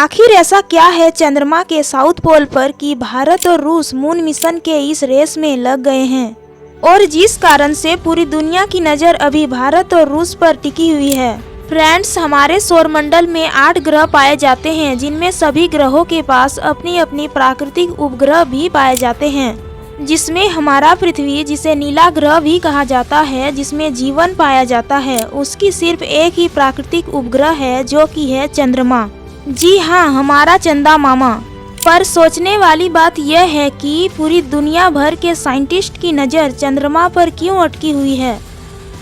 आखिर ऐसा क्या है चंद्रमा के साउथ पोल पर कि भारत और रूस मून मिशन के इस रेस में लग गए हैं और जिस कारण से पूरी दुनिया की नज़र अभी भारत और रूस पर टिकी हुई है। फ्रेंड्स, हमारे सौरमंडल में 8 ग्रह पाए जाते हैं, जिनमें सभी ग्रहों के पास अपनी अपनी प्राकृतिक उपग्रह भी पाए जाते हैं, जिसमें हमारा पृथ्वी, जिसे नीला ग्रह भी कहा जाता है, जिसमें जीवन पाया जाता है, उसकी सिर्फ एक ही प्राकृतिक उपग्रह है जो कि है चंद्रमा। जी हाँ, हमारा चंदा मामा। पर सोचने वाली बात यह है कि पूरी दुनिया भर के साइंटिस्ट की नज़र चंद्रमा पर क्यों अटकी हुई है।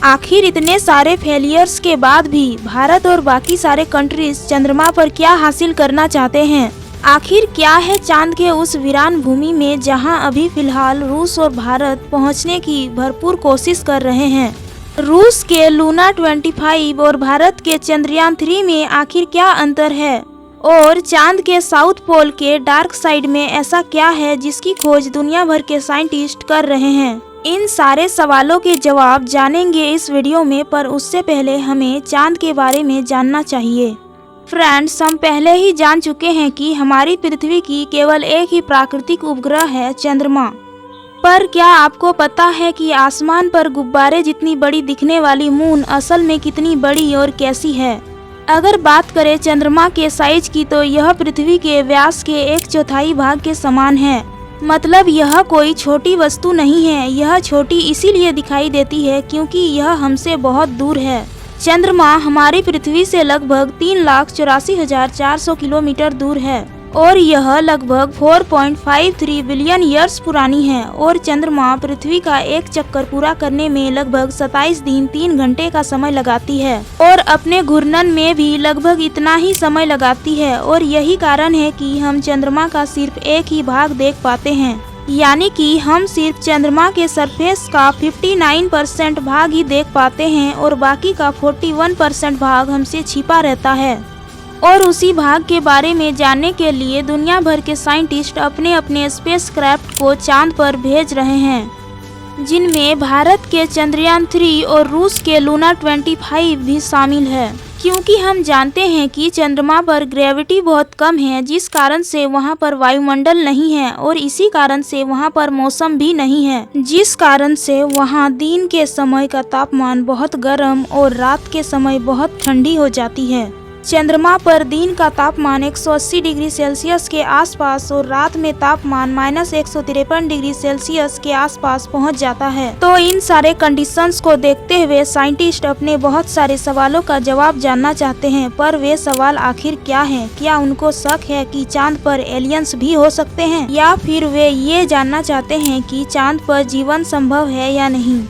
आखिर इतने सारे फेलियर्स के बाद भी भारत और बाकी सारे कंट्रीज चंद्रमा पर क्या हासिल करना चाहते हैं। आखिर क्या है चांद के उस वीरान भूमि में जहां अभी फिलहाल रूस और भारत पहुंचने की भरपूर कोशिश कर रहे हैं। रूस के लूना 25 और भारत के चंद्रयान 3 में आखिर क्या अंतर है, और चांद के साउथ पोल के डार्क साइड में ऐसा क्या है जिसकी खोज दुनिया भर के साइंटिस्ट कर रहे हैं। इन सारे सवालों के जवाब जानेंगे इस वीडियो में, पर उससे पहले हमें चांद के बारे में जानना चाहिए। फ्रेंड्स, हम पहले ही जान चुके हैं कि हमारी पृथ्वी की केवल एक ही प्राकृतिक उपग्रह है, चंद्रमा। पर क्या आपको पता है कि आसमान पर गुब्बारे जितनी बड़ी दिखने वाली मून असल में कितनी बड़ी और कैसी है। अगर बात करें चंद्रमा के साइज की तो यह पृथ्वी के व्यास के 1/4 भाग के समान है। मतलब यह कोई छोटी वस्तु नहीं है। यह छोटी इसीलिए दिखाई देती है क्योंकि यह हमसे बहुत दूर है। चंद्रमा हमारी पृथ्वी से लगभग 3,84,400 किलोमीटर दूर है और यह लगभग 4.53 बिलियन ईयर्स पुरानी है। और चंद्रमा पृथ्वी का एक चक्कर पूरा करने में लगभग 27 दिन 3 घंटे का समय लगाती है और अपने घूर्णन में भी लगभग इतना ही समय लगाती है। और यही कारण है कि हम चंद्रमा का सिर्फ एक ही भाग देख पाते हैं, यानी कि हम सिर्फ चंद्रमा के सरफेस का 59% भाग ही देख पाते हैं और बाकी का 41% भाग हमसे छिपा रहता है। और उसी भाग के बारे में जानने के लिए दुनिया भर के साइंटिस्ट अपने अपने स्पेसक्राफ्ट को चांद पर भेज रहे हैं, जिनमें भारत के चंद्रयान 3 और रूस के लूना 25 भी शामिल है। क्योंकि हम जानते हैं कि चंद्रमा पर ग्रेविटी बहुत कम है, जिस कारण से वहां पर वायुमंडल नहीं है और इसी कारण से वहां पर मौसम भी नहीं है, जिस कारण से वहां दिन के समय का तापमान बहुत गर्म और रात के समय बहुत ठंडी हो जाती है। चंद्रमा पर दिन का तापमान 180 डिग्री सेल्सियस के आसपास और रात में तापमान -153 डिग्री सेल्सियस के आसपास पहुंच जाता है। तो इन सारे कंडीशंस को देखते हुए साइंटिस्ट अपने बहुत सारे सवालों का जवाब जानना चाहते हैं। पर वे सवाल आखिर क्या हैं? क्या उनको शक है कि चांद पर एलियंस भी हो सकते हैं, या फिर वे ये जानना चाहते हैं कि चांद पर जीवन संभव है या नहीं।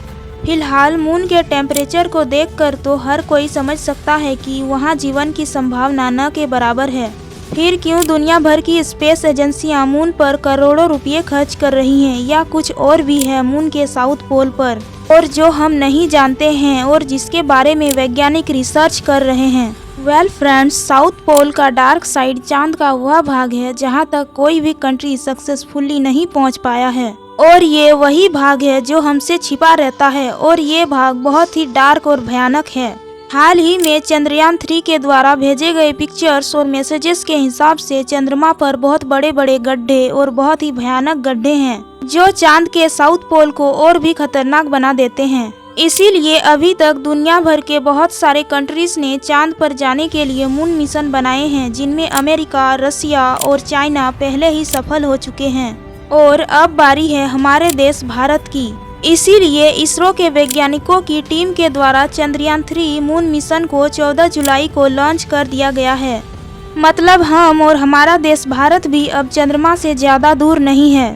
फिलहाल मून के टेम्परेचर को देखकर तो हर कोई समझ सकता है कि वहां जीवन की संभावना न के बराबर है। फिर क्यों दुनिया भर की स्पेस एजेंसियां मून पर करोड़ों रुपए खर्च कर रही हैं, या कुछ और भी है मून के साउथ पोल पर और जो हम नहीं जानते हैं और जिसके बारे में वैज्ञानिक रिसर्च कर रहे हैं। वेल फ्रेंड्स, साउथ पोल का डार्क साइड चांद का वह भाग है जहां तक कोई भी कंट्री सक्सेसफुली नहीं पहुंच पाया है, और ये वही भाग है जो हमसे छिपा रहता है और ये भाग बहुत ही डार्क और भयानक है। हाल ही में चंद्रयान 3 के द्वारा भेजे गए पिक्चर्स और मैसेजेस के हिसाब से चंद्रमा पर बहुत बड़े बड़े गड्ढे और बहुत ही भयानक गड्ढे हैं, जो चांद के साउथ पोल को और भी खतरनाक बना देते हैं। इसीलिए अभी तक दुनिया भर के बहुत सारे कंट्रीज ने चांद पर जाने के लिए मून मिशन बनाए हैं, जिनमें अमेरिका, रसिया और चाइना पहले ही सफल हो चुके हैं और अब बारी है हमारे देश भारत की। इसीलिए इसरो के वैज्ञानिकों की टीम के द्वारा चंद्रयान 3 मून मिशन को 14 जुलाई को लॉन्च कर दिया गया है। मतलब हम और हमारा देश भारत भी अब चंद्रमा से ज़्यादा दूर नहीं है,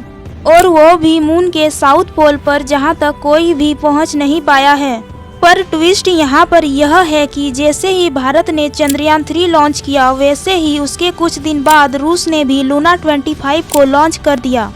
और वो भी मून के साउथ पोल पर, जहां तक कोई भी पहुंच नहीं पाया है। पर ट्विस्ट यहाँ पर यह है कि जैसे ही भारत ने चंद्रयान 3 लॉन्च किया, वैसे ही उसके कुछ दिन बाद रूस ने भी लूना 25 को लॉन्च कर दिया।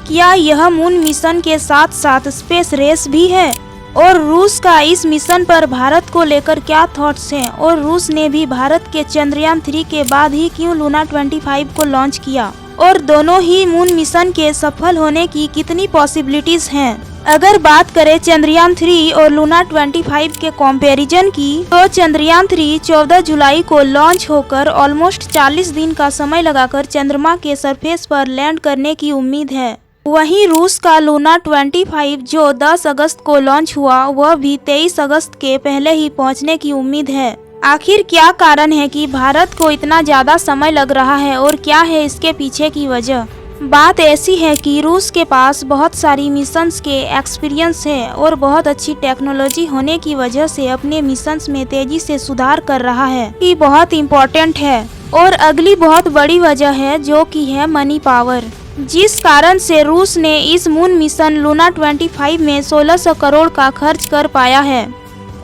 क्या यह मून मिशन के साथ साथ स्पेस रेस भी है? और रूस का इस मिशन पर भारत को लेकर क्या थॉट्स हैं? और रूस ने भी भारत के चंद्रयान 3 के बाद ही क्यों लूना 25 को लॉन्च किया? और दोनों ही मून मिशन के सफल होने की कितनी पॉसिबिलिटीज हैं? अगर बात करें चंद्रयान 3 और लूना 25 के कंपैरिजन की, तो चंद्रयान 3 14 जुलाई को लॉन्च होकर ऑलमोस्ट 40 दिन का समय लगाकर चंद्रमा के सरफेस पर लैंड करने की उम्मीद है। वहीं रूस का लूना 25 जो 10 अगस्त को लॉन्च हुआ, वह भी 23 अगस्त के पहले ही पहुंचने की उम्मीद है। आखिर क्या कारण है कि भारत को इतना ज्यादा समय लग रहा है और क्या है इसके पीछे की वजह? बात ऐसी है कि रूस के पास बहुत सारी मिशंस के एक्सपीरियंस है और बहुत अच्छी टेक्नोलॉजी होने की वजह से अपने मिशंस में तेजी से सुधार कर रहा है, ये बहुत इम्पोर्टेंट है। और अगली बहुत बड़ी वजह है जो कि है मनी पावर, जिस कारण से रूस ने इस मून मिशन लूना 25 में 1600 करोड़ का खर्च कर पाया है।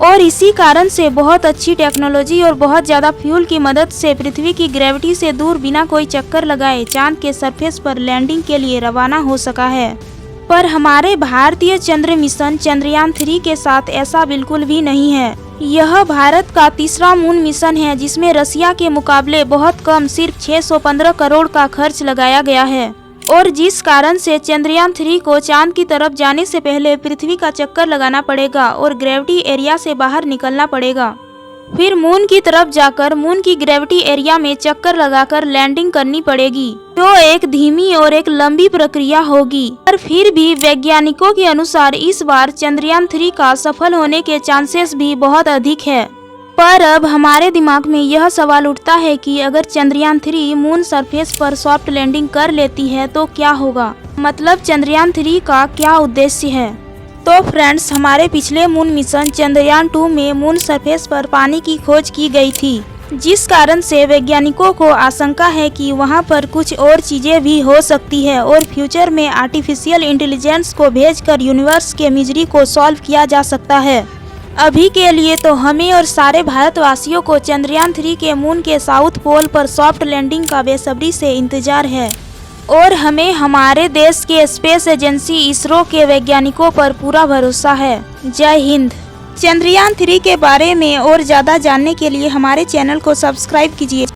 और इसी कारण से बहुत अच्छी टेक्नोलॉजी और बहुत ज़्यादा फ्यूल की मदद से पृथ्वी की ग्रेविटी से दूर बिना कोई चक्कर लगाए चांद के सरफेस पर लैंडिंग के लिए रवाना हो सका है। पर हमारे भारतीय चंद्र मिशन चंद्रयान 3 के साथ ऐसा बिल्कुल भी नहीं है। यह भारत का तीसरा मून मिशन है जिसमें रसिया के मुकाबले बहुत कम, सिर्फ 615 करोड़ का खर्च लगाया गया है। और जिस कारण से चंद्रयान 3 को चांद की तरफ जाने से पहले पृथ्वी का चक्कर लगाना पड़ेगा और ग्रेविटी एरिया से बाहर निकलना पड़ेगा। फिर मून की तरफ जाकर मून की ग्रेविटी एरिया में चक्कर लगाकर लैंडिंग करनी पड़ेगी, जो एक धीमी और एक लंबी प्रक्रिया होगी। पर फिर भी वैज्ञानिकों के अनुसार इस बार चंद्रयान 3 का सफल होने के चांसेस भी बहुत अधिक है। पर अब हमारे दिमाग में यह सवाल उठता है कि अगर चंद्रयान 3 मून सरफेस पर सॉफ्ट लैंडिंग कर लेती है तो क्या होगा? मतलब चंद्रयान 3 का क्या उद्देश्य है? तो फ्रेंड्स, हमारे पिछले मून मिशन चंद्रयान 2 में मून सरफेस पर पानी की खोज की गई थी, जिस कारण से वैज्ञानिकों को आशंका है कि वहां पर कुछ और चीजें भी हो सकती है और फ्यूचर में आर्टिफिशियल इंटेलिजेंस को भेजकर यूनिवर्स के मिजरी को सॉल्व किया जा सकता है। अभी के लिए तो हमें और सारे भारतवासियों को चंद्रयान 3 के मून के साउथ पोल पर सॉफ्ट लैंडिंग का बेसब्री से इंतजार है। और हमें हमारे देश के स्पेस एजेंसी इसरो के वैज्ञानिकों पर पूरा भरोसा है। जय हिंद। चंद्रयान 3 के बारे में और ज़्यादा जानने के लिए हमारे चैनल को सब्सक्राइब कीजिए।